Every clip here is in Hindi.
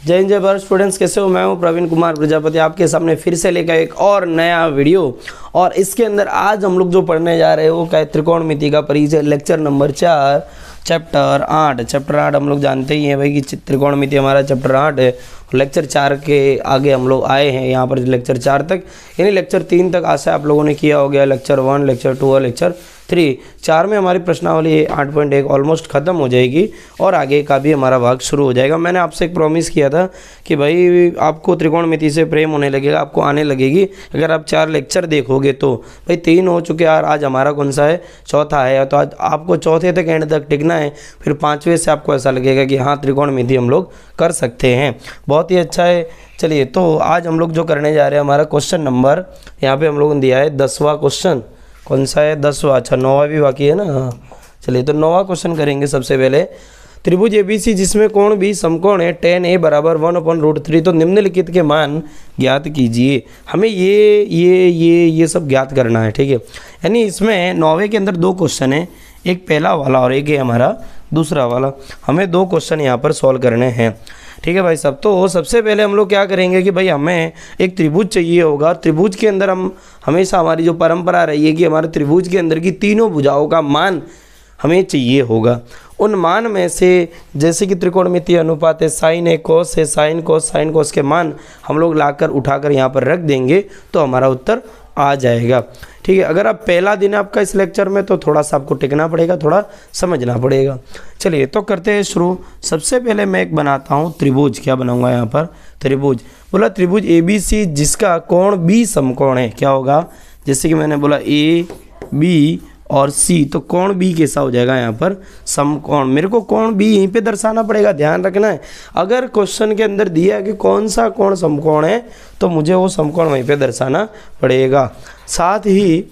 जय हिंद जय भारत स्टूडेंट्स, कैसे हो? मैं हूं प्रवीण कुमार प्रजापति, आपके सामने फिर से लेकर एक और नया वीडियो। और इसके अंदर आज हम लोग जो पढ़ने जा रहे हैं वो क्या है, त्रिकोणमिति का परिचय, लेक्चर नंबर 4 चैप्टर 8। चैप्टर 8 हम लोग जानते ही हैं भाई कि त्रिकोणमिति हमारा चैप्टर 8 है। लेक्चर 4 के आगे हम लोग आए हैं यहाँ पर लेक्चर 4 तक, यानी लेक्चर 3 तक आशा आप लोगों ने किया हो गया। लेक्चर 1, लेक्चर 2 और लेक्चर 3, 4 में हमारी प्रश्नावली 8.1 ऑलमोस्ट ख़त्म हो जाएगी और आगे का भी हमारा भाग शुरू हो जाएगा। मैंने आपसे एक प्रॉमिस किया था कि भाई आपको त्रिकोणमिति से प्रेम होने लगेगा, आपको आने लगेगी अगर आप 4 लेक्चर देखोगे तो। भाई 3 हो चुके यार, आज हमारा कौन सा है, चौथा है। तो आज आपको चौथे तक एंड तक टिकना है, फिर 5वें से आपको ऐसा लगेगा कि हाँ त्रिकोणमिति हम लोग कर सकते हैं। बहुत ही अच्छा है। चलिए, तो आज हम लोग जो करने जा रहे हैं, हमारा क्वेश्चन नंबर यहाँ पे हम लोगों ने दिया है 10वां क्वेश्चन। कौन सा है? 10वां। अच्छा, 9वां भी बाकी है ना। हाँ चलिए, तो 9वां क्वेश्चन करेंगे। सबसे पहले त्रिभुज एबीसी जिसमें कोण भी समकोण है, tan A बराबर 1/√3, तो निम्नलिखित के मान ज्ञात कीजिए। हमें ये सब ज्ञात करना है, ठीक है। यानी इसमें 9वें के अंदर 2 क्वेश्चन है, एक पहला वाला और एक है हमारा दूसरा वाला। हमें 2 क्वेश्चन यहाँ पर सॉल्व करने हैं, ठीक है भाई साहब। तो सबसे पहले हम लोग क्या करेंगे कि भाई हमें एक त्रिभुज चाहिए होगा। त्रिभुज के अंदर हम हमेशा, हमारी जो परंपरा रही है कि हमारे त्रिभुज के अंदर की तीनों भुजाओं का मान हमें चाहिए होगा। उन मान में से जैसे कि त्रिकोणमितीय अनुपात है, साइन है, कोस है, साइन कोस के मान हम लोग लाकर उठाकर यहाँ पर रख देंगे तो हमारा उत्तर आ जाएगा, ठीक है। अगर आप पहला दिन आपका इस लेक्चर में, तो थोड़ा सा आपको टिकना पड़ेगा, थोड़ा समझना पड़ेगा। चलिए, तो करते हैं शुरू। सबसे पहले मैं एक बनाता हूँ त्रिभुज। क्या बनाऊंगा यहाँ पर? त्रिभुज। बोला त्रिभुज ABC जिसका कोण B समकोण है। क्या होगा? जैसे कि मैंने बोला A, B और C, तो कोण B कैसा हो जाएगा यहाँ पर? समकोण। मेरे को कोण B यहीं पे दर्शाना पड़ेगा, ध्यान रखना है। अगर क्वेश्चन के अंदर दिया है कि कौन सा कोण समकोण है, तो मुझे वो समकोण वहीं पे दर्शाना पड़ेगा। साथ ही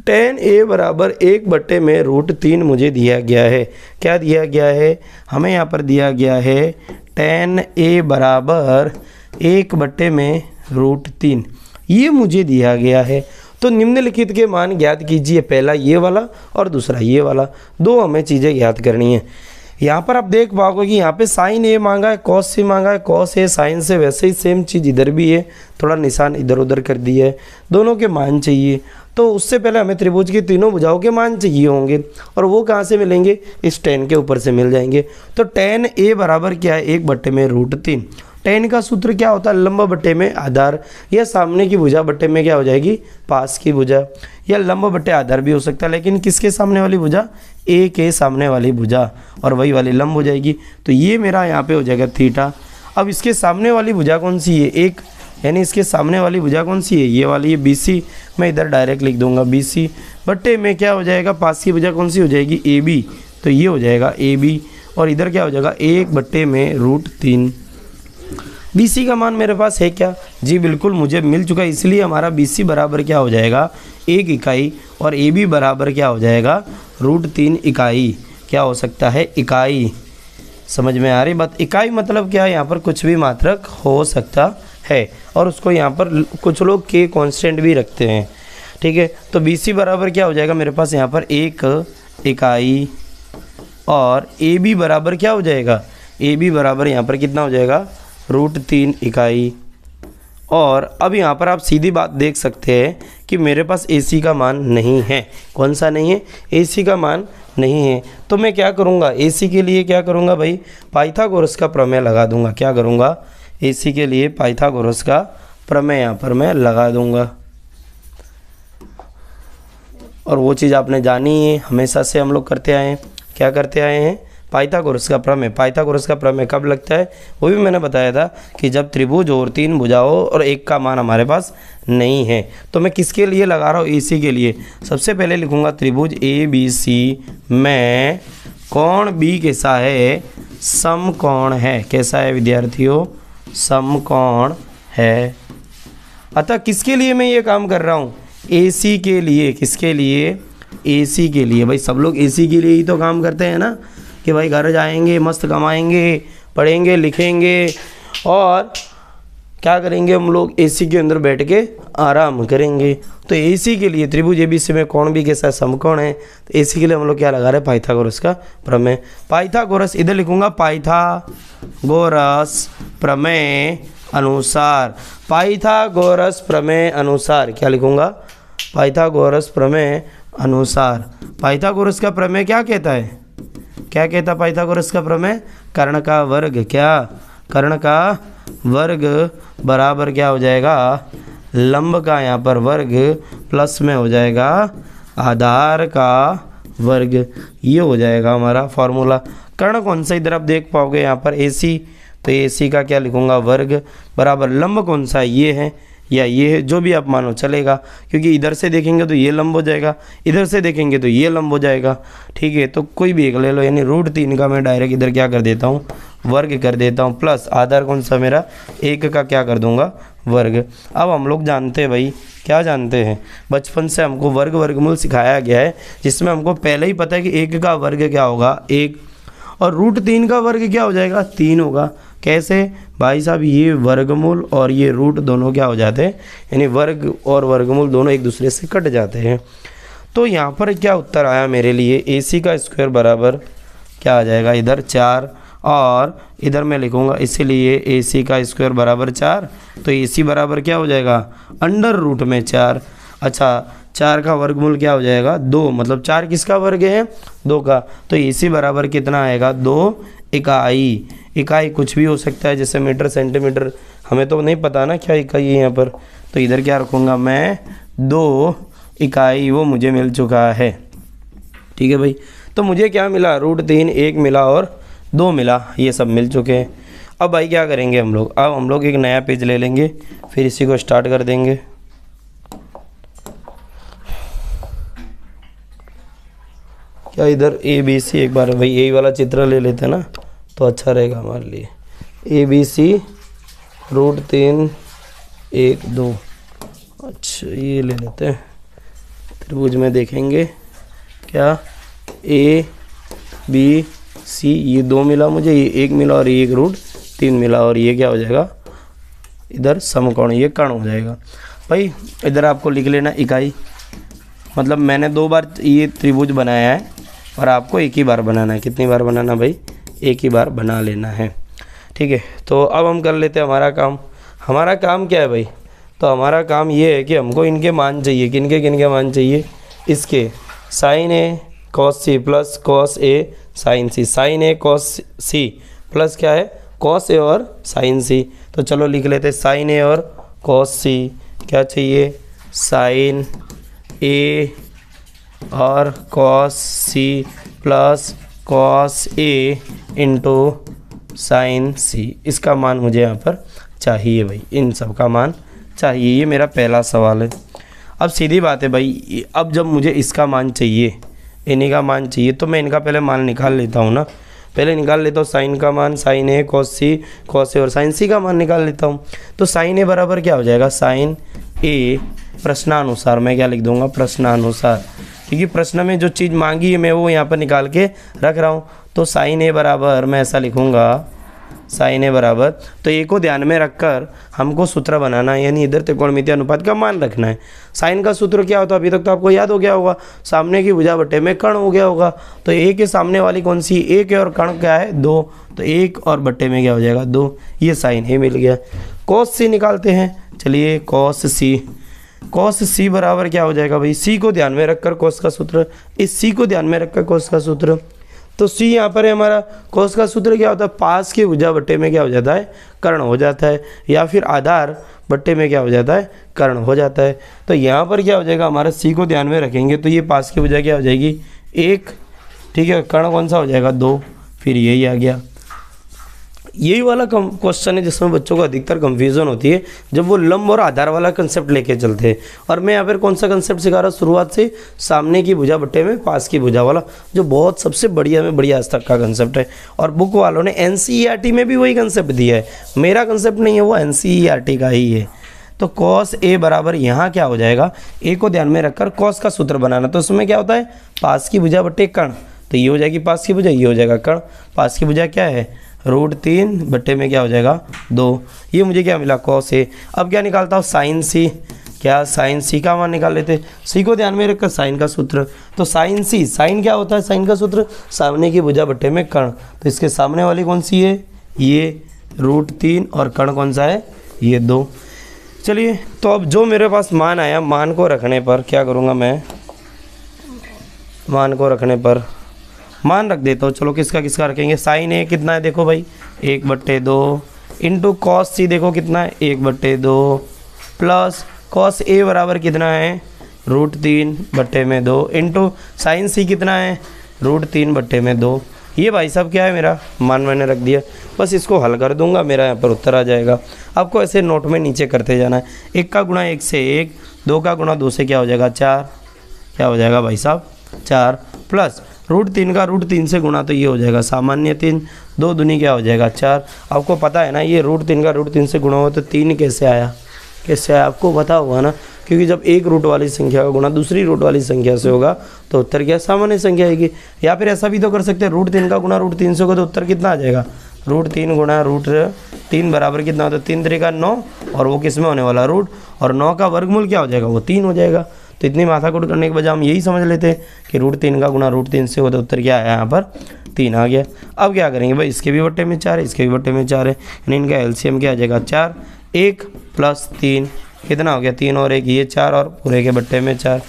tan A बराबर 1/√3 मुझे दिया गया है। क्या दिया गया है? हमें यहाँ पर दिया गया है tan A बराबर 1/√3, ये मुझे दिया गया है। तो निम्नलिखित के मान ज्ञात कीजिए। पहला ये वाला और दूसरा ये वाला, 2 हमें चीज़ें ज्ञात करनी है। यहाँ पर आप देख पाओगे कि यहाँ पे साइन A मांगा है, कॉस C मांगा है। कॉस A साइन से, वैसे ही सेम चीज़ इधर भी है, थोड़ा निशान इधर उधर कर दिया है। दोनों के मान चाहिए, तो उससे पहले हमें त्रिभुज की तीनों भुजाओं के मान चाहिए होंगे, और वो कहाँ से मिलेंगे? इस tan के ऊपर से मिल जाएंगे। तो tan A बराबर क्या है? 1/√3। tan का सूत्र क्या होता है? लंब बट्टे में आधार, या सामने की भुजा बट्टे में क्या हो जाएगी? पास की भुजा, या लंब बट्टे आधार भी हो सकता है, लेकिन किसके सामने वाली भुजा? A के सामने वाली भुजा, और वही वाली लंब हो जाएगी। तो ये मेरा यहाँ पे हो जाएगा थीटा। अब इसके सामने वाली भुजा कौन सी है? 1, यानी इसके सामने वाली भुजा कौन सी है? ये वाली, ये BC। मैं इधर डायरेक्ट लिख दूंगा BC बट्टे में क्या हो जाएगा? पास की भुजा कौन सी हो जाएगी? AB, तो ये हो जाएगा AB, और इधर क्या हो जाएगा? 1/√3। BC का मान मेरे पास है क्या? जी बिल्कुल, मुझे मिल चुका है। इसलिए हमारा BC बराबर क्या हो जाएगा? 1 इकाई, और AB बराबर क्या हो जाएगा? √3 इकाई। क्या हो सकता है? इकाई। समझ में आ रही बात? इकाई मतलब क्या है? यहाँ पर कुछ भी मात्रक हो सकता है, और उसको यहाँ पर कुछ लोग के कांस्टेंट भी रखते हैं, ठीक है। तो BC बराबर क्या हो जाएगा मेरे पास यहाँ पर? 1 इकाई, और AB बराबर क्या हो जाएगा? AB बराबर यहाँ पर कितना हो जाएगा? √3 इकाई। और अब यहाँ पर आप सीधी बात देख सकते हैं कि मेरे पास AC का मान नहीं है। कौन सा नहीं है? AC का मान नहीं है। तो मैं क्या करूँगा? AC के लिए क्या करूँगा भाई? पाइथागोरस का प्रमेय लगा दूंगा। क्या करूँगा? AC के लिए पाइथागोरस का प्रमेय यहाँ पर मैं लगा दूंगा। और वो चीज़ आपने जानी है, हमेशा से हम लोग करते आए हैं। क्या करते आए हैं? पाइथागोरस का प्रमेय। पाइथागोरस का प्रमेय कब लगता है? वो भी मैंने बताया था कि जब त्रिभुज और 3 भुजाओं और 1 का मान हमारे पास नहीं है। तो मैं किसके लिए लगा रहा हूँ? AC के लिए। सबसे पहले लिखूंगा त्रिभुज ABC में कोण B कैसा है? समकोण है। कैसा है विद्यार्थियों? समकोण है। अतः किसके लिए मैं ये काम कर रहा हूँ? AC के लिए। किसके लिए? AC के लिए। भाई सब लोग AC के लिए ही तो काम करते हैं ना, कि भाई घर जाएंगे, मस्त कमाएंगे, पढ़ेंगे लिखेंगे और क्या करेंगे हम लोग, एसी के अंदर बैठ के आराम करेंगे। तो एसी के लिए त्रिभुज एबीसी में कोण भी कैसा समकोण है, तो एसी के लिए हम लोग क्या लगा रहे हैं, पाइथागोरस का प्रमेय। पाइथागोरस इधर लिखूंगा पाइथागोरस प्रमेय अनुसार, पाइथागोरस प्रमेय अनुसार क्या लिखूंगा, पाइथागोरस प्रमेय अनुसार। पाइथागोरस का प्रमेय क्या कहता है, क्या कहता है पाइथागोरस का प्रमेय, कर्ण का वर्ग, क्या, कर्ण का वर्ग बराबर क्या हो जाएगा, लंब का यहाँ पर वर्ग प्लस में हो जाएगा आधार का वर्ग, ये हो जाएगा हमारा फॉर्मूला। कर्ण कौन सा, इधर आप देख पाओगे यहाँ पर एसी, तो एसी का क्या लिखूंगा, वर्ग बराबर लंब कौन सा है, ये है या ये है, जो भी आप मानो चलेगा, क्योंकि इधर से देखेंगे तो ये लंब हो जाएगा, इधर से देखेंगे तो ये लंब हो जाएगा। ठीक है, तो कोई भी एक ले लो, यानी √3 का मैं डायरेक्ट इधर क्या कर देता हूँ, वर्ग कर देता हूँ, प्लस आधार कौन सा मेरा, 1 का क्या कर दूंगा, वर्ग। अब हम लोग जानते हैं भाई, क्या जानते हैं, बचपन से हमको वर्ग वर्गमूल सिखाया गया है, जिसमें हमको पहले ही पता है कि 1 का वर्ग क्या होगा, 1, और √3 का वर्ग क्या हो जाएगा, 3 होगा। कैसे भाई साहब, ये वर्गमूल और ये रूट दोनों क्या हो जाते हैं, यानी वर्ग और वर्गमूल दोनों एक दूसरे से कट जाते हैं। तो यहाँ पर क्या उत्तर आया मेरे लिए, AC का स्क्वायर बराबर क्या आ जाएगा, इधर 4, और इधर मैं लिखूँगा इसीलिए AC का स्क्वायर बराबर 4, तो AC बराबर क्या हो जाएगा, √4। अच्छा, 4 का वर्गमूल क्या हो जाएगा, 2, मतलब 4 किसका वर्ग है, 2 का, तो AC बराबर कितना आएगा, 2 इकाई। इकाई कुछ भी हो सकता है, जैसे मीटर सेंटीमीटर, हमें तो नहीं पता ना क्या इकाई है यहाँ पर, तो इधर क्या रखूँगा मैं, 2 इकाई, वो मुझे मिल चुका है। ठीक है भाई, तो मुझे क्या मिला, √3, 1 मिला और 2 मिला, ये सब मिल चुके हैं। अब भाई क्या करेंगे हम लोग, अब हम लोग एक नया पेज ले लेंगे, फिर इसी को स्टार्ट कर देंगे। क्या इधर ABC, एक बार भाई यही वाला चित्र ले लेते हैं ना, तो अच्छा रहेगा हमारे लिए। ABC √3, 1, 2, अच्छा ये ले लेते हैं। त्रिभुज में देखेंगे क्या, ABC, ये 2 मिला मुझे, ये 1 मिला और ये 1 √3 मिला, और ये क्या हो जाएगा, इधर समकोण, ये कर्ण हो जाएगा। भाई इधर आपको लिख लेना इकाई, मतलब मैंने 2 बार ये त्रिभुज बनाया है और आपको एक ही बार बनाना है। कितनी बार बनाना भाई, एक ही बार बना लेना है। ठीक है, तो अब हम कर लेते हैं हमारा काम। हमारा काम क्या है भाई, तो हमारा काम ये है कि हमको इनके मान चाहिए, किनके किनके मान चाहिए, इसके sin A cos C plus cos A sin C, sin A cos C plus क्या है, cos A और sin C। तो चलो लिख लेते हैं sin A और cos C, क्या चाहिए, sin A और cos C plus cos A into sin C, इसका मान मुझे यहाँ पर चाहिए भाई, इन सब का मान चाहिए, ये मेरा पहला सवाल है। अब सीधी बात है भाई, अब जब मुझे इसका मान चाहिए, इन्हीं का मान चाहिए, तो मैं इनका पहले मान निकाल लेता हूँ ना, पहले निकाल लेता हूँ साइन का मान, sin A cos C, cos A और sin C का मान निकाल लेता हूँ। तो sin A बराबर क्या हो जाएगा, sin A प्रश्नानुसार, मैं क्या लिख दूंगा, प्रश्नानुसार, क्योंकि प्रश्न में जो चीज़ मांगी है मैं वो यहाँ पर निकाल के रख रहा हूँ। तो sin A बराबर मैं ऐसा लिखूँगा, sin A बराबर, तो A को ध्यान में रखकर हमको सूत्र बनाना है, यानी इधर त्रिकोणमितीय अनुपात का मान रखना है। साइन का सूत्र क्या होता है, अभी तक तो आपको याद हो गया होगा, सामने की भुजा बट्टे में कर्ण हो गया होगा। तो A के सामने वाली कौन सी, 1 है और कर्ण क्या है, 2, तो 1 और बट्टे में क्या हो जाएगा, 2, ये sin A मिल गया। cos C निकालते हैं, चलिए cos C बराबर क्या हो जाएगा भाई, C को ध्यान में रखकर cos का सूत्र, इस C को ध्यान में रखकर cos का सूत्र, तो C यहाँ पर है हमारा। cos का सूत्र क्या होता है, पास की भुजा बट्टे में क्या हो जाता है, कर्ण हो जाता है, या फिर आधार बट्टे में क्या हो जाता है, कर्ण हो जाता है। तो यहाँ पर क्या हो जाएगा, हमारा C को ध्यान में रखेंगे तो ये पास की भुजा क्या हो जाएगी, 1, ठीक है, कर्ण कौन सा हो जाएगा, 2, फिर यही आ गया। यही वाला क्वेश्चन है जिसमें बच्चों को अधिकतर कंफ्यूजन होती है, जब वो लंब और आधार वाला कंसेप्ट लेके चलते हैं। और मैं यहाँ पर कौन सा कंसेप्ट सिखा रहा हूँ, शुरुआत से सामने की भुजा बट्टे में पास की भुजा वाला, जो बहुत सबसे बढ़िया में बढ़िया आज तक का कंसेप्ट है। और बुक वालों ने NCERT में भी वही कंसेप्ट दिया है, मेरा कंसेप्ट नहीं है, वो NCERT का ही है। तो cos A बराबर यहाँ क्या हो जाएगा, A को ध्यान में रखकर cos का सूत्र बनाना, तो उसमें क्या होता है, पास की भुजा बट्टे कर्ण, तो ये हो जाएगी पास की भुजा, ये हो जाएगा कर्ण, पास की भुजा क्या है, √3 बट्टे में क्या हो जाएगा 2। ये मुझे क्या मिला cos A। अब क्या निकालता हूँ sin C। क्या sin C का मान निकाल लेते। C को ध्यान में रखकर साइन का सूत्र, तो sin C, साइन क्या होता है, साइन का सूत्र सामने की भुजा बट्टे में कर्ण। तो इसके सामने वाली कौन सी है, ये √3 और कर्ण कौन सा है, ये 2। चलिए तो अब जो मेरे पास मान आया, मान को रखने पर क्या करूँगा मैं, मान को रखने पर मान रख देता हूँ। चलो किसका किसका रखेंगे। साइन A कितना है देखो भाई 1/2 इंटू कॉस C देखो कितना है 1/2 प्लस कॉस A बराबर कितना है √3/2 इंटू साइन C कितना है √3/2। ये भाई साहब क्या है मेरा मान मैंने रख दिया। बस इसको हल कर दूंगा, मेरा यहाँ पर उत्तर आ जाएगा। आपको ऐसे नोट में नीचे करते जाना है। 1 का गुणा 1 से 1, 2 का गुणा 2 से क्या हो जाएगा 4, क्या हो जाएगा भाई साहब 4, प्लस √3 का √3 से गुणा तो ये हो जाएगा सामान्य 3, 2 दूनी क्या हो जाएगा 4। आपको पता है ना ये √3 का √3 से गुणा हो तो 3 कैसे आया, कैसे आया आपको पता होगा ना, क्योंकि जब एक रूट वाली संख्या का गुणा दूसरी रूट वाली संख्या से होगा तो उत्तर क्या सामान्य संख्या आएगी। या फिर ऐसा भी तो कर सकते हैं √3 का गुणा √3 से होगा तो उत्तर कितना आ जाएगा √3 गुणा √3 बराबर कितना होता है 3 3 का 9, और वो किस में होने वाला रूट, और 9 का वर्गमूल क्या हो जाएगा वो 3 हो जाएगा। तो इतनी माथाकूट करने के बजाय हम यही समझ लेते हैं कि √3 का गुणा √3 से होता उत्तर क्या आया यहाँ पर 3 आ गया। अब क्या करेंगे भाई, इसके भी बट्टे में 4 है, इसके भी बट्टे में 4 है, यानी इनका एलसीएम क्या आ जाएगा 4, 1 + 3 कितना हो गया 3 और 1 ये 4 और पूरे के बट्टे में 4।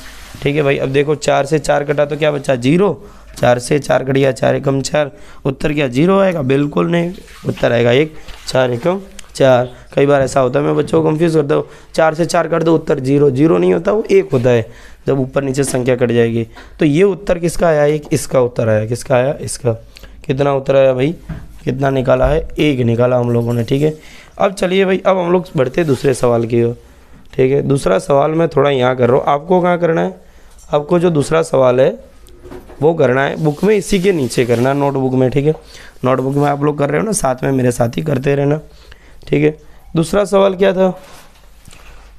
ठीक है भाई। अब देखो 4 से 4 कटा तो क्या बचा 0, 4 से 4 कट गया 4 एकम 4, उत्तर क्या 0 आएगा, बिल्कुल नहीं, उत्तर आएगा 1, 4 एकम 4। कई बार ऐसा होता है मैं बच्चों को कंफ्यूज करता हूँ, 4 से 4 कर दो उत्तर 0, 0 नहीं होता वो 1 होता है जब ऊपर नीचे संख्या कट जाएगी। तो ये उत्तर किसका आया 1, इसका उत्तर आया, किसका आया इसका। कितना उत्तर आया भाई, कितना निकाला है 1 निकाला हम लोगों ने। ठीक है। अब चलिए भाई अब हम लोग बढ़ते दूसरे सवाल की ओर। ठीक है। दूसरा सवाल मैं थोड़ा यहाँ कर रहा हूँ, आपको कहाँ करना है, आपको जो दूसरा सवाल है वो करना है बुक में, इसी के नीचे करना है नोटबुक में। ठीक है। नोटबुक में आप लोग कर रहे हो ना, साथ में मेरे साथ ही करते रहना। ठीक है। दूसरा सवाल क्या था,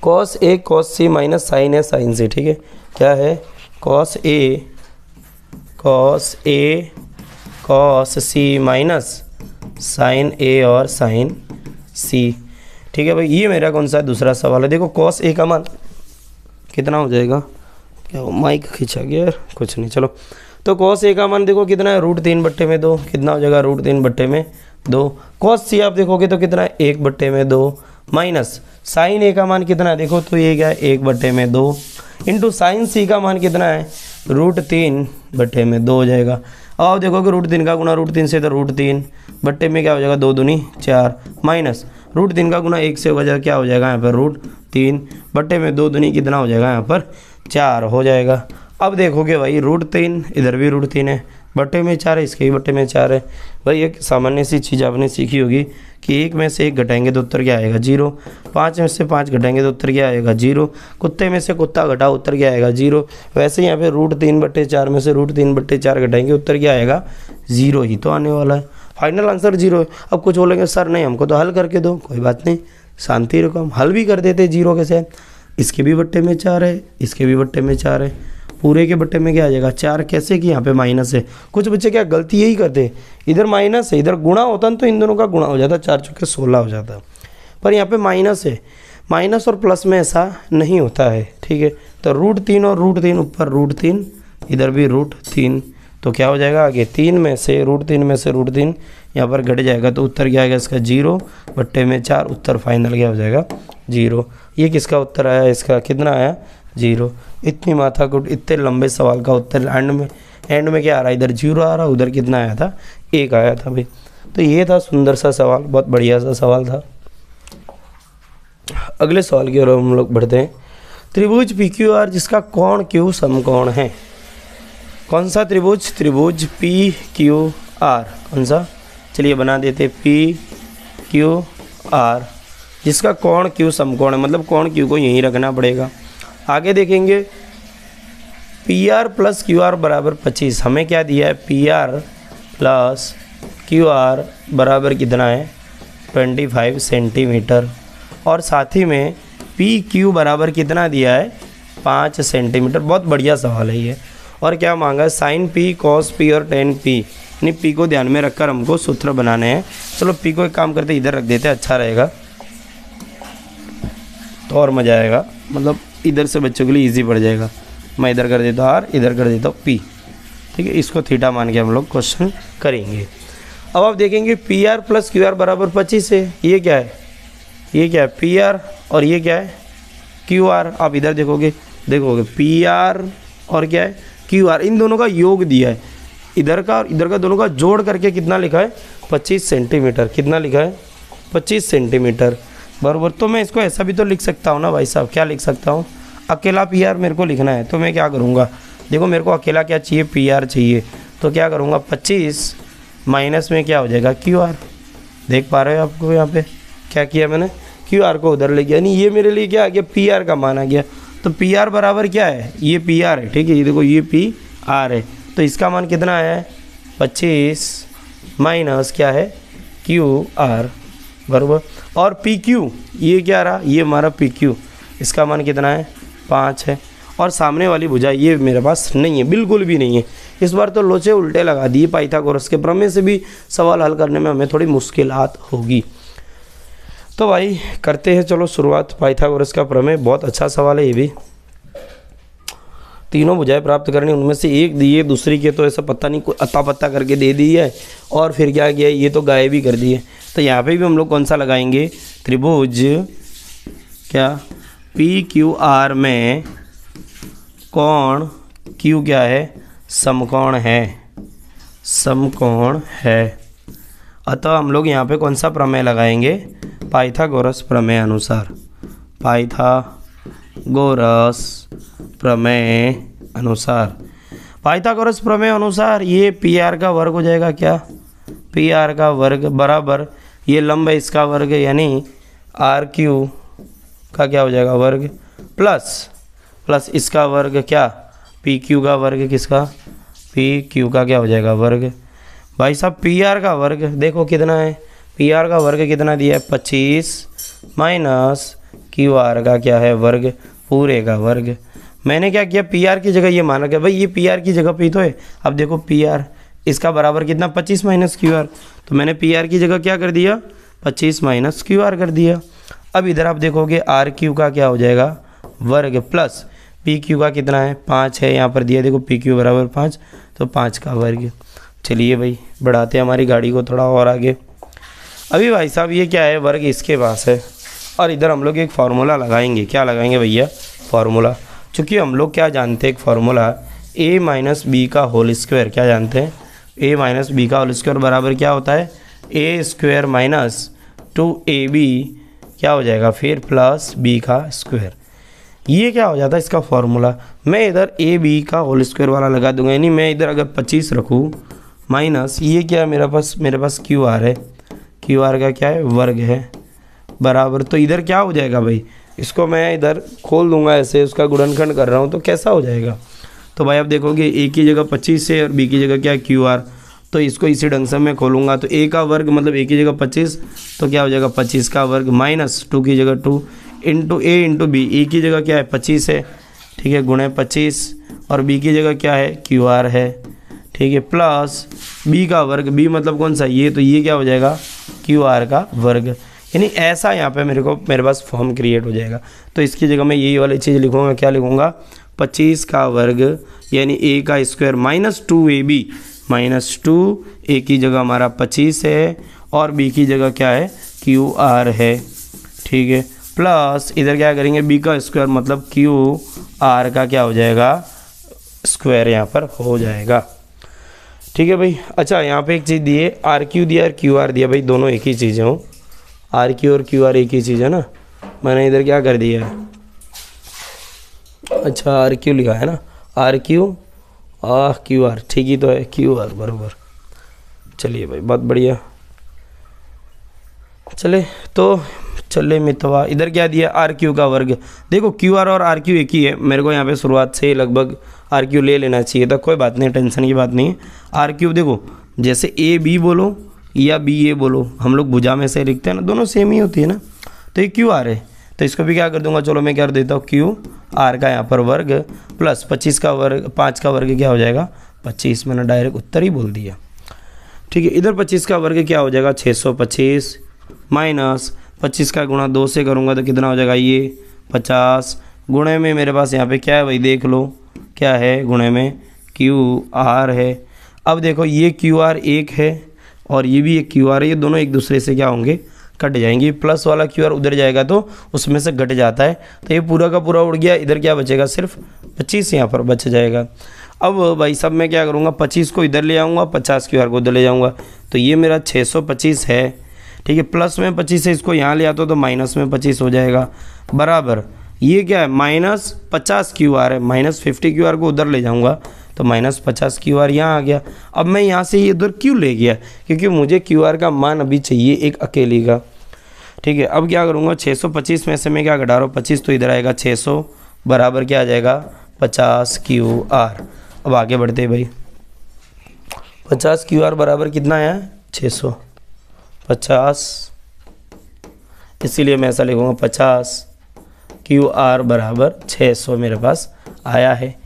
cos A cos C minus sine A sine C। ठीक है। क्या है cos A cos C minus sine A और साइन C। ठीक है भाई। ये मेरा कौन सा दूसरा सवाल है। देखो cos A का मान कितना हो जाएगा, क्या वो माइक खींचा गया यार, कुछ नहीं चलो। तो cos A का मान देखो कितना है √3/2, कितना हो जाएगा √3/2। cos C आप देखोगे तो कितना है 1/2 माइनस साइन A का मान कितना है देखो तो ये क्या है 1/2 इंटू साइन C का मान कितना है √3/2 हो जाएगा। अब देखो कि √3 का गुणा √3 से तो √3 बट्टे में क्या हो जाएगा 2 दूनी 4 माइनस √3 का गुणा 1 से हो जाएगा क्या हो जाएगा यहाँ पर √3 बट्टे में 2 दूनी कितना हो जाएगा यहाँ पर 4 हो जाएगा। अब देखोगे भाई √3 इधर भी √3 है, बट्टे में 4 है, इसके भी बट्टे में 4 है। भाई एक सामान्य सी चीज़ आपने सीखी होगी कि 1 में से 1 घटाएंगे तो उत्तर क्या आएगा 0, 5 में से 5 घटाएंगे तो उत्तर क्या आएगा 0, कुत्ते में से कुत्ता घटाओ उत्तर क्या आएगा 0। वैसे यहाँ पे √3/4 में से √3/4 घटाएंगे उत्तर क्या आएगा 0 ही तो आने वाला है। फाइनल आंसर 0 है। अब कुछ बोलेंगे सर नहीं हमको तो हल करके दो, कोई बात नहीं शांति रखो, हम हल भी कर देते 0 के साथ। इसके भी बट्टे में 4 है, इसके भी बट्टे में 4 है, पूरे के बट्टे में क्या आ जाएगा 4। कैसे कि यहाँ पे माइनस है, कुछ बच्चे क्या गलती यही करते, इधर माइनस है इधर गुणा होता ना तो इन दोनों का गुणा हो जाता, 4 चौके 16 हो जाता, पर यहाँ पे माइनस है। माइनस और प्लस में ऐसा नहीं होता है। ठीक है। तो √3 और √3 ऊपर √3 इधर भी √3, तो क्या हो जाएगा आगे 3 में से √3 में से √3 यहाँ पर घट जाएगा तो उत्तर क्या आएगा इसका 0/4, उत्तर फाइनल क्या हो जाएगा 0। ये किसका उत्तर आया, इसका कितना आया 0। इतनी माथाकूट, इतने लंबे सवाल का उत्तर एंड में क्या आ रहा है, इधर 0 आ रहा, उधर कितना आया था 1 आया था भाई। तो ये था सुंदर सा सवाल, बहुत बढ़िया सा सवाल था। अगले सवाल की ओर हम लोग बढ़ते हैं। त्रिभुज PQR जिसका कोण Q समकोण है, कौन सा त्रिभुज, त्रिभुज PQR कौन सा, चलिए बना देते PQR जिसका कोण Q समकोण है, मतलब कोण Q को यहीं रखना पड़ेगा। आगे देखेंगे PR + QR बराबर 25, हमें क्या दिया है PR + QR बराबर कितना है 25 सेंटीमीटर, और साथ ही में PQ बराबर कितना दिया है 5 सेंटीमीटर। बहुत बढ़िया सवाल है ये। और क्या मांगा है, साइन P cos P और tan P यानी पी को ध्यान में रखकर हमको सूत्र बनाने हैं। चलो पी को एक काम करते इधर रख देते, अच्छा रहेगा तो और मज़ा आएगा, मतलब इधर से बच्चों के लिए इजी पड़ जाएगा। मैं इधर कर देता हूँ आर, इधर कर देता हूँ पी, ठीक है। इसको थीटा मान के हम लोग क्वेश्चन करेंगे। अब आप देखेंगे P R plus Q R बराबर 25 है। ये क्या है, ये क्या है पी आर और ये क्या है क्यू आर। आप इधर देखोगे पी आर और क्या है क्यू आर, इन दोनों का योग दिया है, इधर का और इधर का दोनों का जोड़ करके कितना लिखा है 25 सेंटीमीटर। कितना लिखा है 25 सेंटीमीटर बराबर। तो मैं इसको ऐसा भी तो लिख सकता हूँ ना भाई साहब, क्या लिख सकता हूँ, अकेला पी आर मेरे को लिखना है तो मैं क्या करूँगा, देखो मेरे को अकेला क्या चाहिए पी आर चाहिए, तो क्या करूँगा 25 माइनस में क्या हो जाएगा क्यू आर। देख पा रहे हो आपको यहाँ पे क्या किया मैंने, क्यू आर को उधर ले गया, यानी ये मेरे लिए क्या आ गया पी आर का मान आ गया। तो पी आर बराबर क्या है, ये पी आर है, ठीक है, ये देखो ये पी आर है, तो इसका मान कितना आया है 25 माइनस क्या है क्यू आर बराबर। और पी क्यू ये क्या रहा, ये हमारा पी क्यू, इसका मान कितना है 5 है। और सामने वाली भुजा ये मेरे पास नहीं है, बिल्कुल भी नहीं है। इस बार तो लोचे उल्टे लगा दिए, पाइथागोरस के प्रमेय से भी सवाल हल करने में हमें थोड़ी मुश्किलात होगी। तो भाई करते हैं चलो शुरुआत। पाइथागोरस का प्रमेय बहुत अच्छा सवाल है ये भी। तीनों भुजाएं प्राप्त करनी, उनमें से एक दी है, दूसरी के तो ऐसा पता नहीं अता पत्ता करके दे दी है, और फिर क्या किया ये तो गायब भी कर दिए। तो यहाँ पे भी हम लोग कौन सा लगाएंगे, त्रिभुज क्या पी क्यू आर में कोण क्यू क्या है समकोण है, समकोण है। अतः हम लोग यहाँ पे कौन सा प्रमेय लगाएंगे, पाइथागोरस प्रमेय अनुसार, पाइथागोरस प्रमेय अनुसार। पाइथागोरस प्रमेय अनुसार ये पी आर का वर्ग हो जाएगा, क्या पी आर का वर्ग बराबर ये लंब है इसका वर्ग, यानी आर क्यू का क्या हो जाएगा वर्ग, प्लस इसका वर्ग क्या पी क्यू का वर्ग, किसका पी क्यू का क्या हो जाएगा वर्ग। भाई साहब पी आर का वर्ग देखो कितना है, पी आर का वर्ग कितना दिया है 25 माइनस क्यू आर का क्या है वर्ग, पूरे का वर्ग। मैंने क्या किया पी आर की जगह ये माना गया, भाई ये पी आर की जगह पे तो है। अब देखो पी आर इसका बराबर कितना 25 माइनस क्यू आर, तो मैंने पी आर की जगह क्या कर दिया 25 माइनस क्यू आर कर दिया। अब इधर आप देखोगे आर क्यू का क्या हो जाएगा वर्ग, प्लस पी क्यू का कितना है 5 है, यहाँ पर दिया देखो पी क्यू बराबर 5, तो 5 का वर्ग। चलिए भाई बढ़ाते हैं हमारी गाड़ी को थोड़ा और आगे। अभी भाई साहब ये क्या है वर्ग इसके पास है, और इधर हम लोग एक फार्मूला लगाएंगे। क्या लगाएंगे भैया फार्मूला, चूँकि हम लोग क्या जानते हैं एक फार्मूला a माइनस बी का होल स्क्वायर, क्या जानते हैं a माइनस बी का होल स्क्वायर बराबर क्या होता है a स्क्वायर माइनस 2ab क्या हो जाएगा फिर प्लस b का स्क्वायर। ये क्या हो जाता है इसका फार्मूला, मैं इधर ए बी का होल स्क्वायर वाला लगा दूंगा, यानी मैं इधर अगर 25 रखूँ माइनस ये क्या है मेरे पास क्यू आर है, क्यू आर का क्या है वर्ग है बराबर। तो इधर क्या हो जाएगा भाई, इसको मैं इधर खोल दूंगा ऐसे, उसका गुणनखंड कर रहा हूँ तो कैसा हो जाएगा। तो भाई आप देखोगे ए की जगह 25 है और बी की जगह क्या है क्यू आर, तो इसको इसी ढंग से मैं खोलूँगा तो ए का वर्ग मतलब ए की जगह 25 तो क्या हो जाएगा 25 का वर्ग माइनस 2 की जगह 2 इंटू ए इंटू बी, ए की जगह क्या है 25 है, ठीक है, गुणे 25, और बी की जगह क्या है क्यू आर है, ठीक है, प्लस बी का वर्ग, बी मतलब कौन सा ये, तो ये क्या हो जाएगा क्यू आर का वर्ग। यानी ऐसा यहाँ पे मेरे पास फॉर्म क्रिएट हो जाएगा। तो इसकी जगह मैं यही वाली चीज़ लिखूँगा, क्या लिखूँगा 25 का वर्ग यानी ए का स्क्वायर माइनस 2ab माइनस 2, ए की जगह हमारा 25 है और बी की जगह क्या है क्यू आर है, ठीक है, प्लस इधर क्या करेंगे बी का स्क्वायर मतलब क्यू आर का क्या हो जाएगा स्क्वायर यहाँ पर हो जाएगा, ठीक है भाई। अच्छा यहाँ पे एक चीज़ दी है आर क्यू दिया और क्यू आर दिया, भाई दोनों एक ही चीज़ है, आर क्यू और क्यू आर एक ही चीज़ है ना, मैंने इधर क्या कर दिया है, अच्छा आर क्यू लिखा है ना, आर क्यू क्यू आर, ठीक ही तो है क्यू आर बराबर। चलिए भाई बहुत बढ़िया, चले मितवा इधर क्या दिया आर क्यू का वर्ग, देखो क्यू आर और आर क्यू एक ही है, मेरे को यहाँ पे शुरुआत से लगभग आर क्यू ले लेना चाहिए था, कोई बात नहीं, टेंशन की बात नहीं है। आर क्यू देखो जैसे ए बी बोलो या बी ए बोलो, हम लोग भुजा में से लिखते हैं ना, दोनों सेम ही होती है ना, तो ये क्यू आर है, तो इसको भी क्या कर दूंगा, चलो मैं क्या कर देता हूँ क्यू आर का यहाँ पर वर्ग प्लस 25 का वर्ग, 5 का वर्ग क्या हो जाएगा 25, मैंने डायरेक्ट उत्तर ही बोल दिया। ठीक है। इधर 25 का वर्ग क्या हो जाएगा 625 माइनस 25 का गुणा 2 से करूँगा तो कितना हो जाएगा ये 50 गुणे में मेरे पास यहाँ पे क्या है भाई देख लो क्या है गुणे में QR है। अब देखो ये QR एक है और ये भी एक QR है, ये दोनों एक दूसरे से क्या होंगे कट जाएंगे। प्लस वाला QR उधर जाएगा तो उसमें से घट जाता है, तो ये पूरा का पूरा उड़ गया। इधर क्या बचेगा सिर्फ 25 यहाँ पर बच जाएगा। अब भाई सब मैं क्या करूँगा 25 को इधर ले आऊँगा 50 QR को उधर ले जाऊँगा, तो ये मेरा 625 है। ठीक है, प्लस में 25 है इसको यहाँ ले आता तो माइनस में 25 हो जाएगा बराबर ये क्या है -50 QR है। -50 QR को उधर ले जाऊँगा तो -50 QR यहाँ आ गया। अब मैं यहाँ से ये उधर क्यों ले गया, क्योंकि मुझे QR का मान अभी चाहिए एक अकेली का। ठीक है, अब क्या करूँगा 625 में से मैं क्या घटा रहा हूँ 25 तो इधर आएगा 600 बराबर क्या आ जाएगा 50 QR। अब आगे बढ़ते भाई 50 QR बराबर कितना है 650, इसीलिए मैं ऐसा लिखूँगा 50 QR बराबर 600 मेरे पास आया है।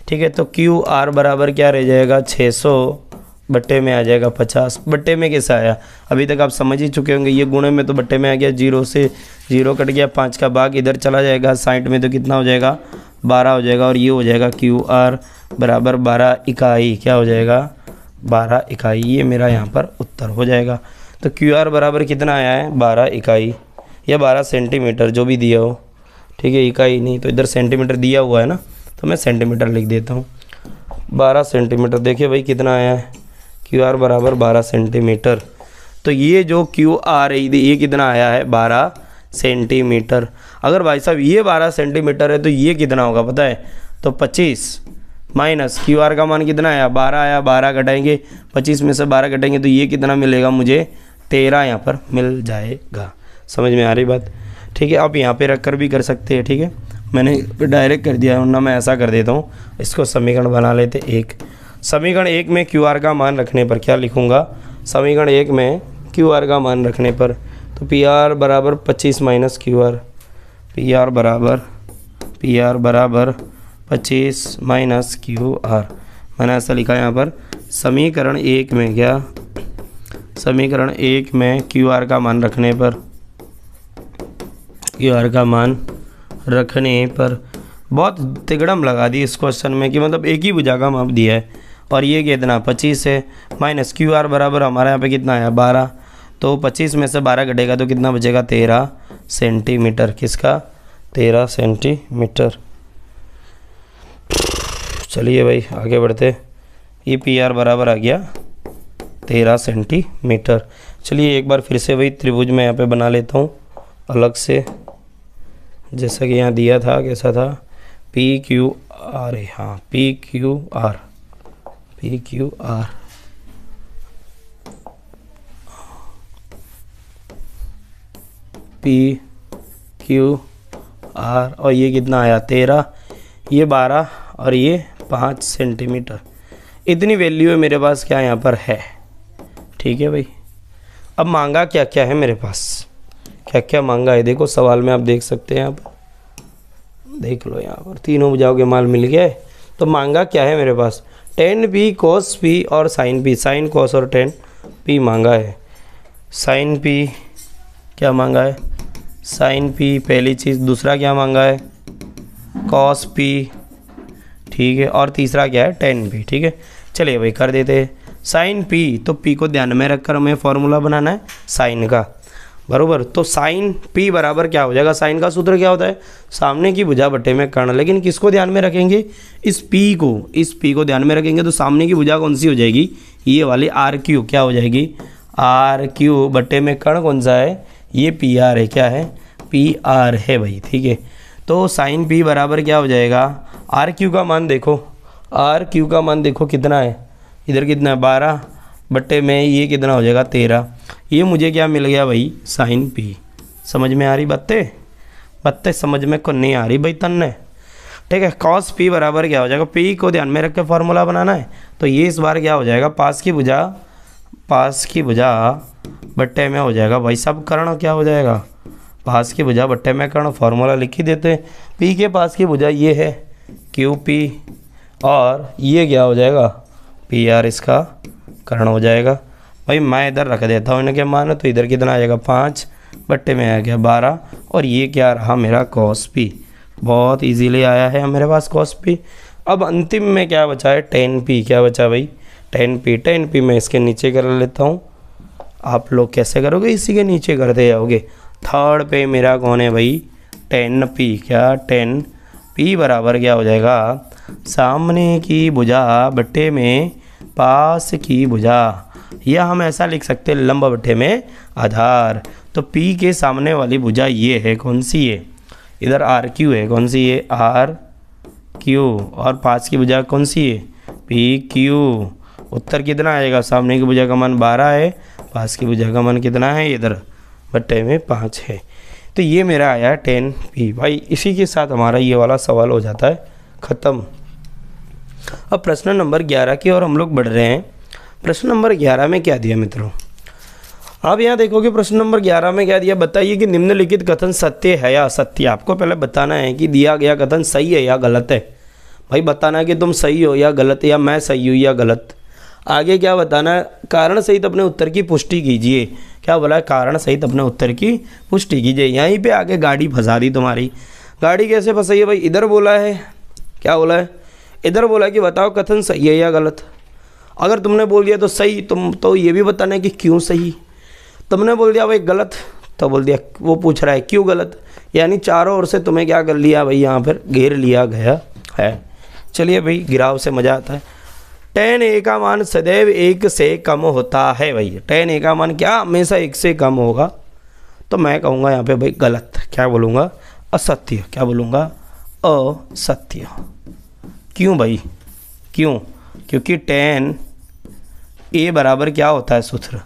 ठीक है, तो QR बराबर क्या रह जाएगा 600 बट्टे में आ जाएगा 50। बट्टे में कैसा आया अभी तक आप समझ ही चुके होंगे, ये गुणे में तो बट्टे में आ गया, 0 से 0 कट गया, 5 का भाग इधर चला जाएगा, 60 में तो कितना हो जाएगा 12 हो जाएगा और ये हो जाएगा QR बराबर 12 इकाई। क्या हो जाएगा 12 इकाई, ये मेरा यहाँ पर उत्तर हो जाएगा। तो QR बराबर कितना आया है 12 इकाई या 12 सेंटीमीटर जो भी दिया हो। ठीक है, इकाई नहीं तो इधर सेंटीमीटर दिया हुआ है ना, तो मैं सेंटीमीटर लिख देता हूँ 12 सेंटीमीटर। देखिए भाई कितना आया है QR बराबर 12 सेंटीमीटर। तो ये जो QR है ये कितना आया है 12 सेंटीमीटर। अगर भाई साहब ये 12 सेंटीमीटर है तो ये कितना होगा पता है, तो 25 माइनस QR का मान कितना आया 12 आया, 12 घटाएंगे 25 में से 12 घटाएंगे तो ये कितना मिलेगा मुझे 13 यहाँ पर मिल जाएगा। समझ में आ रही बात। ठीक है, आप यहाँ पे रख कर भी कर सकते हैं। ठीक है, मैंने डायरेक्ट कर दिया वरना मैं ऐसा कर देता हूँ, इसको समीकरण बना लेते एक। समीकरण 1 में QR का मान रखने पर क्या लिखूँगा, समीकरण 1 में QR का मान रखने पर तो PR बराबर 25 माइनस QR, PR बराबर 25 माइनस QR। मैंने ऐसा लिखा यहाँ पर समीकरण 1 में क्या, समीकरण 1 में QR का मान रखने पर, QR का मान रखने पर बहुत तिगड़म लगा दी इस क्वेश्चन में कि मतलब एक ही भुजा का माप दिया है और ये कितना 25 है माइनस QR बराबर हमारे यहाँ पे कितना आया 12, तो 25 में से 12 घटेगा तो कितना बचेगा 13 सेंटीमीटर। किसका 13 सेंटीमीटर। चलिए भाई आगे बढ़ते, ये PR बराबर आ गया 13 सेंटीमीटर। चलिए एक बार फिर से वही त्रिभुज में यहाँ पे बना लेता हूँ अलग से, जैसा कि यहाँ दिया था कैसा था PQR है, हाँ PQR और ये कितना आया 13, ये 12 और ये 5 सेंटीमीटर। इतनी वैल्यू है मेरे पास क्या यहाँ पर है। ठीक है भाई, अब मांगा क्या क्या है मेरे पास, क्या क्या मांगा है देखो सवाल में आप देख सकते हैं, यहाँ पर देख लो, यहाँ पर तीनों भुजाओं के मान मिल गए। तो मांगा क्या है मेरे पास tan P cos P और sin P, साइन cos और tan P मांगा है। sin P क्या मांगा है sin P पहली चीज़, दूसरा क्या मांगा है cos P, ठीक है, और तीसरा क्या है tan P। ठीक है, चलिए भाई कर देते हैं sin P, तो P को ध्यान में रखकर हमें फॉर्मूला बनाना है साइन का बरोबर। तो साइन P बराबर क्या हो जाएगा, साइन का सूत्र क्या होता है सामने की भुजा बटे में कर्ण, लेकिन किसको ध्यान में रखेंगे इस P को ध्यान में रखेंगे। तो सामने की भुजा कौन सी हो जाएगी ये वाली RQ, क्या हो जाएगी RQ बटे में कर्ण कौन सा है ये PR है, क्या है PR है भाई। ठीक है, तो साइन P बराबर क्या हो जाएगा RQ का मान देखो, RQ का मान देखो कितना है, इधर कितना है 12 बट्टे में ये कितना हो जाएगा 13। ये मुझे क्या मिल गया भाई साइन P। समझ में आ रही बातें समझ में को नहीं आ रही भाई तन्ने। ठीक है, cos P बराबर क्या हो जाएगा, P को ध्यान में रख के फॉर्मूला बनाना है। तो ये इस बार क्या हो जाएगा पास की भुजा बट्टे में हो जाएगा भाई साहब कर्ण, क्या हो जाएगा पास की भुजा बट्टे में कर्ण, फॉर्मूला लिख ही देते हैं। P के पास की भुजा ये है QP और ये क्या हो जाएगा PR इसका कर्ण हो जाएगा। भाई मैं इधर रख देता हूँ इनके मान, तो इधर कितना आ जाएगा 5 बट्टे में आ गया 12, और ये क्या रहा मेरा cos p। बहुत इजीली आया है मेरे पास cos p। अब अंतिम में क्या बचा है tan p, क्या बचा भाई tan p मैं इसके नीचे कर लेता हूँ। आप लोग कैसे करोगे, इसी के नीचे करते जाओगे। थर्ड पे मेरा कौन है भाई tan p, क्या tan p बराबर क्या हो जाएगा सामने की भुजा बट्टे में पास की भुजा, या हम ऐसा लिख सकते हैं लंब बट्टे में आधार। तो p के सामने वाली भुजा ये है, कौन सी है इधर आर क्यू है, कौन सी है आर क्यू, और पास की भुजा कौन सी है पी क्यू। उत्तर कितना आएगा, सामने की भुजा का मान 12 है, पास की भुजा का मान कितना है इधर बट्टे में 5 है। तो ये मेरा आया tan p। भाई इसी के साथ हमारा ये वाला सवाल हो जाता है ख़त्म। अब प्रश्न नंबर 11 की ओर हम लोग बढ़ रहे हैं। प्रश्न नंबर 11 में क्या दिया मित्रों, आप यहाँ देखोगे प्रश्न नंबर 11 में क्या दिया, बताइए कि निम्नलिखित कथन सत्य है या असत्य। आपको पहले बताना है कि दिया गया कथन सही है या गलत है। भाई बताना है कि तुम सही हो या गलत, या मैं सही हूँ या गलत। आगे क्या बताना है, कारण सहित अपने उत्तर की पुष्टि कीजिए। क्या बोला है, कारण सहित अपने उत्तर की पुष्टि कीजिए। यहीं पे आगे गाड़ी फंसा दी तुम्हारी। गाड़ी कैसे फंसाई है भाई, इधर बोला है, क्या बोला है इधर बोला है कि बताओ कथन सही है या गलत। अगर तुमने बोल दिया तो सही, तुम तो ये भी बताना है कि क्यों सही। तुमने बोल दिया भाई गलत, तो बोल दिया वो पूछ रहा है क्यों गलत, यानी चारों ओर से तुम्हें क्या कर लिया भाई यहाँ पर घेर लिया गया है। चलिए भाई गिराव से मज़ा आता है। tan a का मान सदैव 1 से कम होता है। भाई tan a का मान क्या हमेशा 1 से कम होगा, तो मैं कहूँगा यहाँ पे भाई गलत। क्या बोलूँगा, असत्य। क्या बोलूँगा, असत्य। क्यों भाई, क्यों, क्योंकि tan a बराबर क्या होता है सूत्र,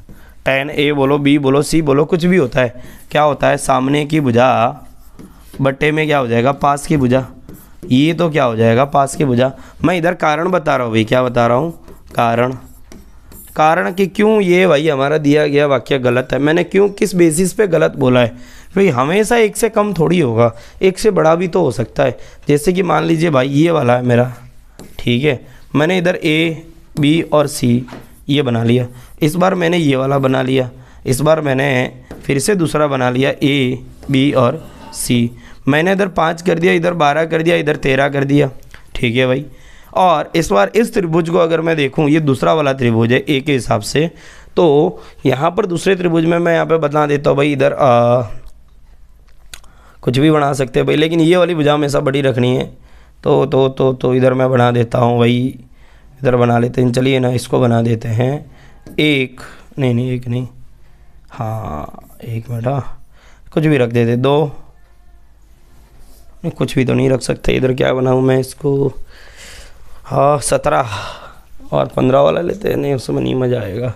tan a बोलो b बोलो c बोलो कुछ भी होता है, क्या होता है सामने की भुजा बट्टे में क्या हो जाएगा पास की भुजा। ये तो क्या हो जाएगा पास की भुजा। मैं इधर कारण बता रहा हूँ भाई, क्या बता रहा हूँ कारण, कारण कि क्यों ये भाई हमारा दिया गया वाक्य गलत है। मैंने क्यों किस बेसिस पे गलत बोला है भाई, हमेशा 1 से कम थोड़ी होगा, 1 से बड़ा भी तो हो सकता है। जैसे कि मान लीजिए भाई ये वाला है मेरा, ठीक है, मैंने इधर a b और c ये बना लिया, इस बार मैंने ये वाला बना लिया, इस बार मैंने फिर से दूसरा बना लिया a b और c। मैंने इधर 5 कर दिया, इधर 12 कर दिया, इधर 13 कर दिया, ठीक है भाई। और इस बार इस त्रिभुज को अगर मैं देखूं, ये दूसरा वाला त्रिभुज है a के हिसाब से, तो यहाँ पर दूसरे त्रिभुज में मैं यहाँ पे बता देता हूँ भाई इधर कुछ भी बना सकते हैं भाई, लेकिन ये वाली भुजा हमेशा बड़ी रखनी है। तो इधर मैं बना देता हूँ भाई, इधर बना लेते हैं। चलिए ना इसको बना देते हैं 1 नहीं 1 नहीं, हाँ 1 मिनट, कुछ भी रख देते 2, कुछ भी तो नहीं रख सकते। इधर क्या बनाऊँ मैं इसको, हाँ 17 और 15 वाला लेते हैं, नहीं उसमें नहीं मज़ा आएगा।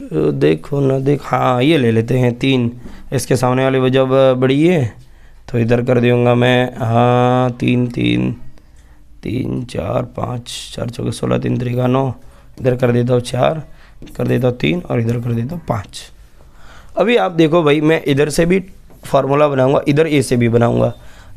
देखो ना देख, हाँ ये ले लेते हैं 3, इसके सामने वाली वो जब बड़ी है तो इधर कर दूँगा मैं, हाँ 3 3 3 4 5 4 चौके 16 3 3 9, इधर कर देता हूँ 4, कर देता हूँ 3 और इधर कर देता हूँ 5। अभी आप देखो भाई मैं इधर से भी फार्मूला बनाऊंगा, इधर a से भी बनाऊंगा।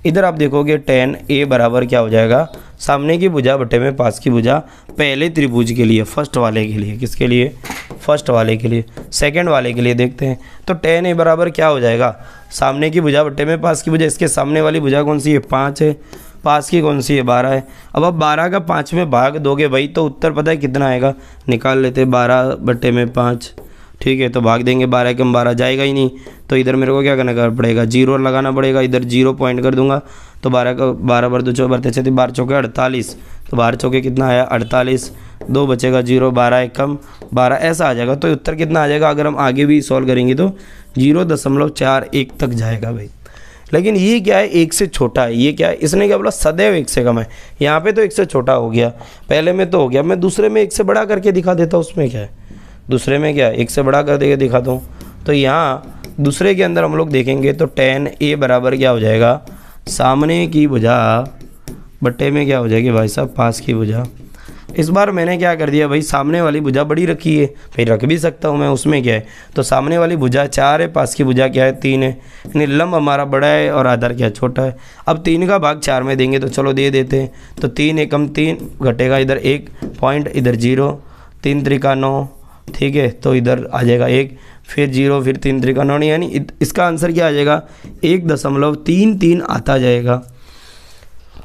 इधर आप देखोगे tan a बराबर क्या हो जाएगा, सामने की भुजा बटे में पास की भुजा, पहले त्रिभुज के लिए, फर्स्ट वाले के लिए, किसके लिए, फर्स्ट वाले के लिए। सेकंड वाले के लिए देखते हैं, तो tan a बराबर क्या हो जाएगा, सामने की भुजा बटे में पास की भुजा। इसके सामने वाली भुजा कौन सी है 5 है, पास की कौन सी है 12 है। अब आप 12 का 5 में भाग दोगे भाई, तो उत्तर पता है कितना आएगा, निकाल लेते 12 बटे में 5, ठीक है। तो भाग देंगे 12 के 12 जाएगा ही नहीं, तो इधर मेरे को क्या करना पड़ेगा, 0 लगाना पड़ेगा। इधर 0 पॉइंट कर दूंगा, तो 12 का 12 बार 2 चौके 12 चौके 48, तो 12 चौके कितना आया 48, 2 बचेगा 0, 12 एक कम 12, ऐसा आ जाएगा। तो उत्तर कितना आ जाएगा, अगर हम आगे भी सॉल्व करेंगे तो 0.41 तक जाएगा भाई। लेकिन ये क्या है 1 से छोटा है, ये क्या है, इसने क्या बोला सदैव 1 से कम है। यहाँ पे तो 1 से छोटा हो गया, पहले में तो हो गया, मैं दूसरे में 1 से बड़ा करके दिखा देता हूँ। उसमें क्या है, दूसरे में क्या 1 से बड़ा कर देके दिखाता हूँ। तो यहाँ दूसरे के अंदर हम लोग देखेंगे तो tan a बराबर क्या हो जाएगा, सामने की भुजा बट्टे में क्या हो जाएगी भाई साहब पास की भुजा। इस बार मैंने क्या कर दिया भाई, सामने वाली भुजा बड़ी रखी है, फिर रख भी सकता हूँ मैं, उसमें क्या है। तो सामने वाली भुजा 4 है, पास की भुजा क्या है 3 है, यानी लंब हमारा बड़ा है और आधार क्या छोटा है। अब 3 का भाग 4 में देंगे, तो चलो दे देते हैं। तो 3 एकम 3 घटेगा, इधर 1 पॉइंट, इधर 0, 3 त्रिका 9, ठीक है, तो इधर आ जाएगा 1, फिर 0, फिर 3 त्रिका 9, यानी इसका आंसर क्या आ जाएगा 1.33 आता जाएगा।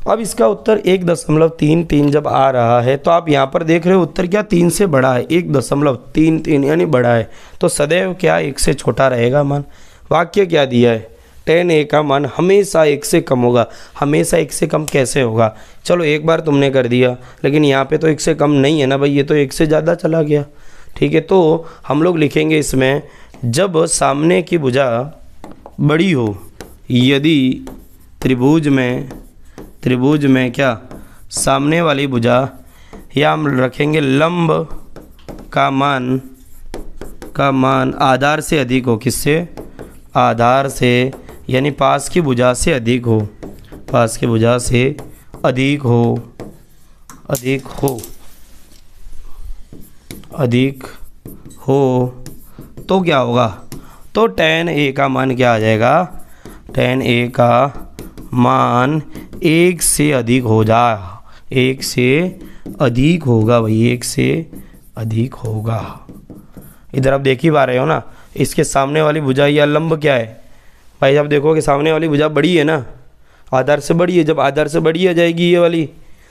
अब इसका उत्तर 1.33 जब आ रहा है तो आप यहाँ पर देख रहे हो उत्तर क्या 3 से बड़ा है, 1.33 यानी बड़ा है, तो सदैव क्या 1 से छोटा रहेगा मान। वाक्य क्या दिया है, tan a का मान हमेशा 1 से कम होगा। हमेशा 1 से कम कैसे होगा, चलो एक बार तुमने कर दिया, लेकिन यहाँ पे तो 1 से कम नहीं है ना भाई, ये तो 1 से ज़्यादा चला गया। ठीक है, तो हम लोग लिखेंगे इसमें जब सामने की भुजा बड़ी हो, यदि त्रिभुज में क्या सामने वाली भुजा, या हम रखेंगे लंब का मान आधार से अधिक हो, किससे, आधार से, यानी पास की भुजा से अधिक हो, पास की भुजा से अधिक हो तो क्या होगा, तो tan a का मान क्या आ जाएगा, tan a का मान 1 से अधिक हो जा, 1 से अधिक होगा भाई, 1 से अधिक होगा। इधर आप देख ही पा रहे हो ना, इसके सामने वाली भुजा या लंब क्या है भाई, आप देखो कि सामने वाली भुजा बड़ी है ना, आधार से बड़ी है। जब आधार से बड़ी आ जाएगी, ये वाली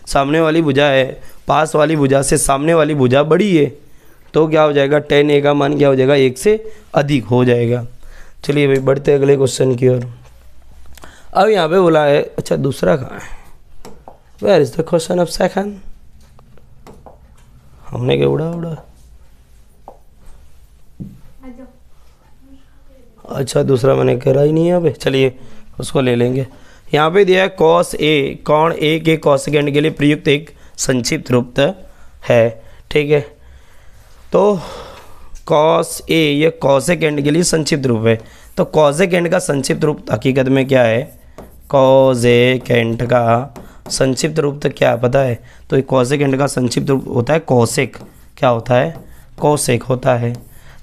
सामने वाली भुजा है, पास वाली भुजा से सामने वाली भुजा बड़ी है, तो क्या हो जाएगा tan a का मान क्या हो जाएगा 1 से अधिक हो जाएगा। चलिए भाई बढ़ते अगले क्वेश्चन की ओर। अब यहाँ पे बोला है, अच्छा दूसरा कहाँ है, where is the question of second, हमने क्या उड़ा, अच्छा दूसरा मैंने करा ही नहीं है अबे, चलिए उसको ले लेंगे। यहाँ पे दिया है कॉस ए, कोण ए के कोसेकेंड के लिए प्रयुक्त एक संक्षिप्त रूप है। ठीक है, तो कॉस ए ये कोसेकेंड के लिए संक्षिप्त रूप है, तो कोसेकेंड का संक्षिप्त रूप हकीकत में क्या है, कोसेकेंड का संक्षिप्त रूप तो क्या पता है, तो कोसेकेंड का संक्षिप्त रूप होता है कोसेक, क्या होता है, कोसेक होता है।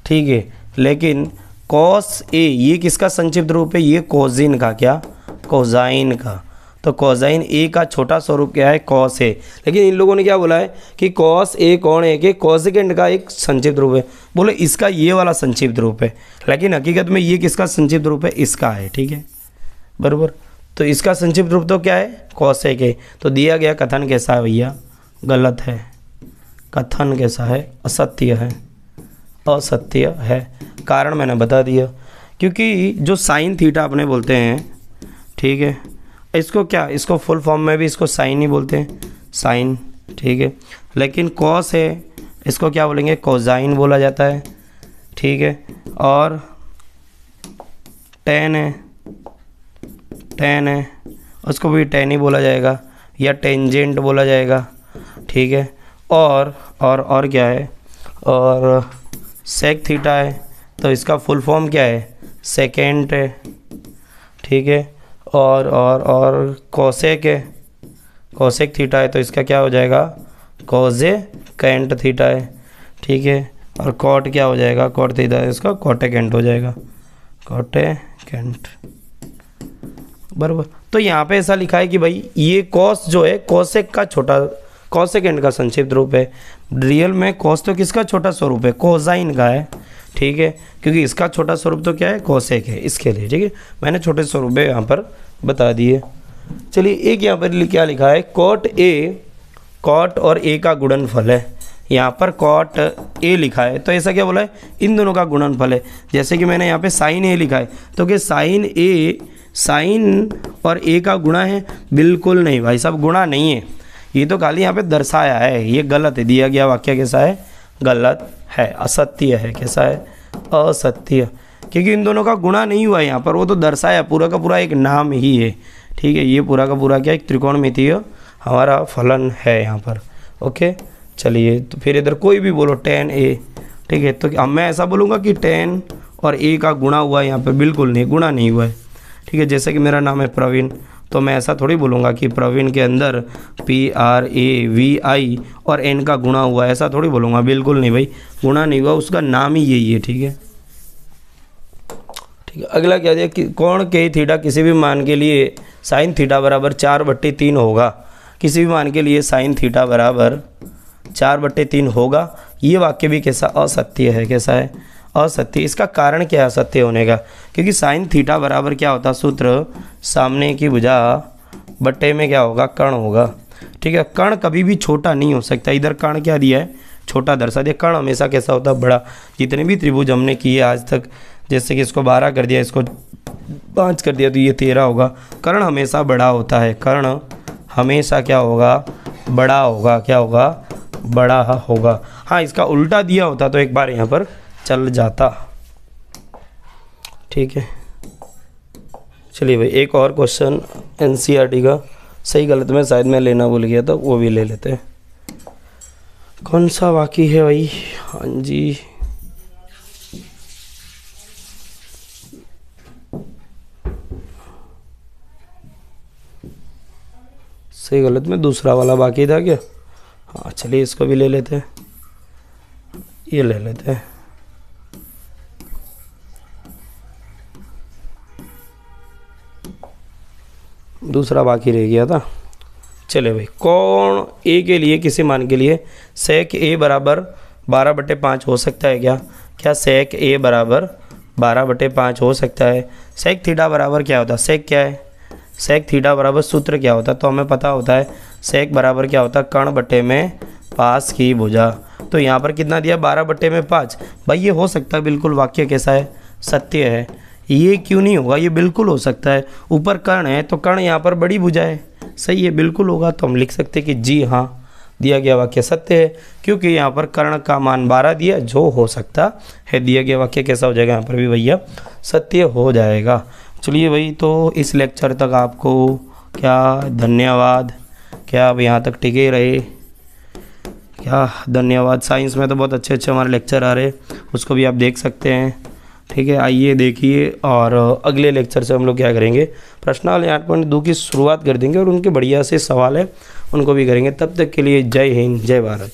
ठीक है, लेकिन कॉस ए ये किसका संक्षिप्त रूप है, ये कोजिन का, क्या, कोजाइन का, तो कोजाइन ए का छोटा स्वरूप क्या है, कॉस ए। लेकिन इन लोगों ने क्या बोला है कि कॉस ए कोण ए के कोसेकेंड का एक संक्षिप्त रूप है, बोले इसका ये वाला संक्षिप्त रूप है, लेकिन हकीकत में ये किसका संक्षिप्त रूप है, इसका है। ठीक है, बराबर, तो इसका संक्षिप्त रूप तो क्या है, कॉस ए के। तो दिया गया कथन कैसा है भैया, गलत है, कथन कैसा है, असत्य है, असत्य है। कारण मैंने बता दिया, क्योंकि जो साइन थीटा अपने बोलते हैं, ठीक है, इसको क्या, इसको फुल फॉर्म में भी इसको साइन ही बोलते हैं, साइन। ठीक है, लेकिन कॉस है इसको क्या बोलेंगे, कोजाइन बोला जाता है। ठीक है, और टेन है उसको भी टेन ही बोला जाएगा, या टेंजेंट बोला जाएगा। ठीक है, और क्या है, और सेक थीटा है, तो इसका फुल फॉर्म क्या है, सेकेंट है। ठीक है, और कोसेक है, कोसेक थीटा है, तो इसका क्या हो जाएगा, कोसेकेंट थीटा है। ठीक है, और कॉट क्या हो जाएगा, कॉट थीटा है, इसका कोटेकेंट हो जाएगा, कोटेकेंट, बराबर। तो यहाँ पे ऐसा लिखा है कि भाई ये कॉस जो है कोसेक का छोटा, कोसेकेंड का संक्षिप्त रूप है। रियल में कॉस तो किसका छोटा स्वरूप है, कोसाइन का है। ठीक है, क्योंकि इसका छोटा स्वरूप तो क्या है, कोसेक है, इसके लिए। ठीक है, मैंने छोटे स्वरूप यहाँ पर बता दिए। चलिए एक यहाँ पर क्या लिखा है, कॉट ए, कॉट और ए का गुणनफल है। यहाँ पर कॉट ए लिखा है, तो ऐसा क्या बोला है, इन दोनों का गुणनफल है। जैसे कि मैंने यहाँ पे साइन ए लिखा है, तो क्या साइन ए, साइन और ए का गुणा है, बिल्कुल नहीं भाई साहब, गुणा नहीं है, ये तो खाली यहाँ पे दर्शाया है, ये गलत है। दिया गया वाक्य कैसा है, गलत है, असत्य है। कैसा है, असत्य, क्योंकि इन दोनों का गुणा नहीं हुआ यहाँ पर, वो तो दर्शाया, पूरा का पूरा एक नाम ही है। ठीक है, ये पूरा का पूरा क्या, एक त्रिकोणमितीय हमारा फलन है यहाँ पर। ओके, चलिए तो फिर इधर कोई भी बोलो tan a। ठीक है, तो अब मैं ऐसा बोलूँगा कि tan और a का गुणा हुआ है यहाँ पर, बिल्कुल नहीं, गुणा नहीं हुआ है। ठीक है, जैसे कि मेरा नाम है प्रवीण, तो मैं ऐसा थोड़ी बोलूँगा कि प्रवीण के अंदर PRAVI और n का गुणा हुआ है, ऐसा थोड़ी बोलूँगा, बिल्कुल नहीं भाई, गुणा नहीं हुआ, उसका नाम ही यही है। ठीक है, ठीक है, अगला क्या दिया कि कोण के थीटा किसी भी मान के लिए साइन थीटा बराबर 4/3 होगा। किसी भी मान के लिए साइन थीटा बराबर 4/3 होगा, ये वाक्य भी कैसा असत्य है, कैसा है असत्य। इसका कारण क्या है असत्य होने का, क्योंकि साइन थीटा बराबर क्या होता सूत्र, सामने की भुजा बट्टे में क्या होगा कर्ण होगा। ठीक है, कर्ण कभी भी छोटा नहीं हो सकता, इधर कर्ण क्या दिया है छोटा दर्शा दिया, कर्ण हमेशा कैसा होता है बड़ा। जितने भी त्रिभुज हमने किए आज तक, जैसे कि इसको 12 कर दिया, इसको 5 कर दिया तो ये 13 होगा। कर्ण हमेशा बड़ा होता है, कर्ण हमेशा क्या होगा बड़ा होगा, क्या होगा बड़ा होगा। हाँ, इसका उल्टा दिया होता तो एक बार यहाँ पर चल जाता। ठीक है, चलिए भाई एक और क्वेश्चन एनसीईआरटी का, सही गलत में शायद मैं लेना भूल गया था, वो भी ले लेते हैं। कौन सा बाकी है भाई, हाँ जी सही गलत में दूसरा वाला बाकी था क्या, हाँ चलिए इसको भी ले लेते हैं, ये ले लेते हैं। दूसरा बाकी रह गया था। चले भाई, कोण ए के लिए किसी मान के लिए सेक ए बराबर 12/5 हो सकता है क्या, क्या सेक ए बराबर 12/5 हो सकता है। सेक थीटा बराबर क्या होता है, सेक क्या है, सेक थीटा बराबर सूत्र क्या होता है, तो हमें पता होता है सेक बराबर क्या होता है कर्ण बटे में पास की भुजा। तो यहाँ पर कितना दिया 12/5, भाई ये हो सकता है बिल्कुल, वाक्य कैसा है सत्य है। ये क्यों नहीं होगा, ये बिल्कुल हो सकता है, ऊपर कर्ण है तो कर्ण यहाँ पर बड़ी भुजा है, सही है बिल्कुल होगा। तो हम लिख सकते हैं कि जी हाँ दिया गया वाक्य सत्य है, क्योंकि यहाँ पर कर्ण का मान 12 दिया, जो हो सकता है दिया गया वाक्य कैसा हो जाएगा यहाँ पर भी भैया सत्य हो जाएगा। चलिए भाई, तो इस लेक्चर तक आपको क्या धन्यवाद, क्या आप यहाँ तक टिके रहे, क्या धन्यवाद। साइंस में तो बहुत अच्छे अच्छे हमारे लेक्चर आ रहे, उसको भी आप देख सकते हैं। ठीक है, आइए देखिए, और अगले लेक्चर से हम लोग क्या करेंगे, प्रश्नावली 8.2 की शुरुआत कर देंगे और उनके बढ़िया से सवाल है उनको भी करेंगे। तब तक के लिए जय हिंद जय भारत।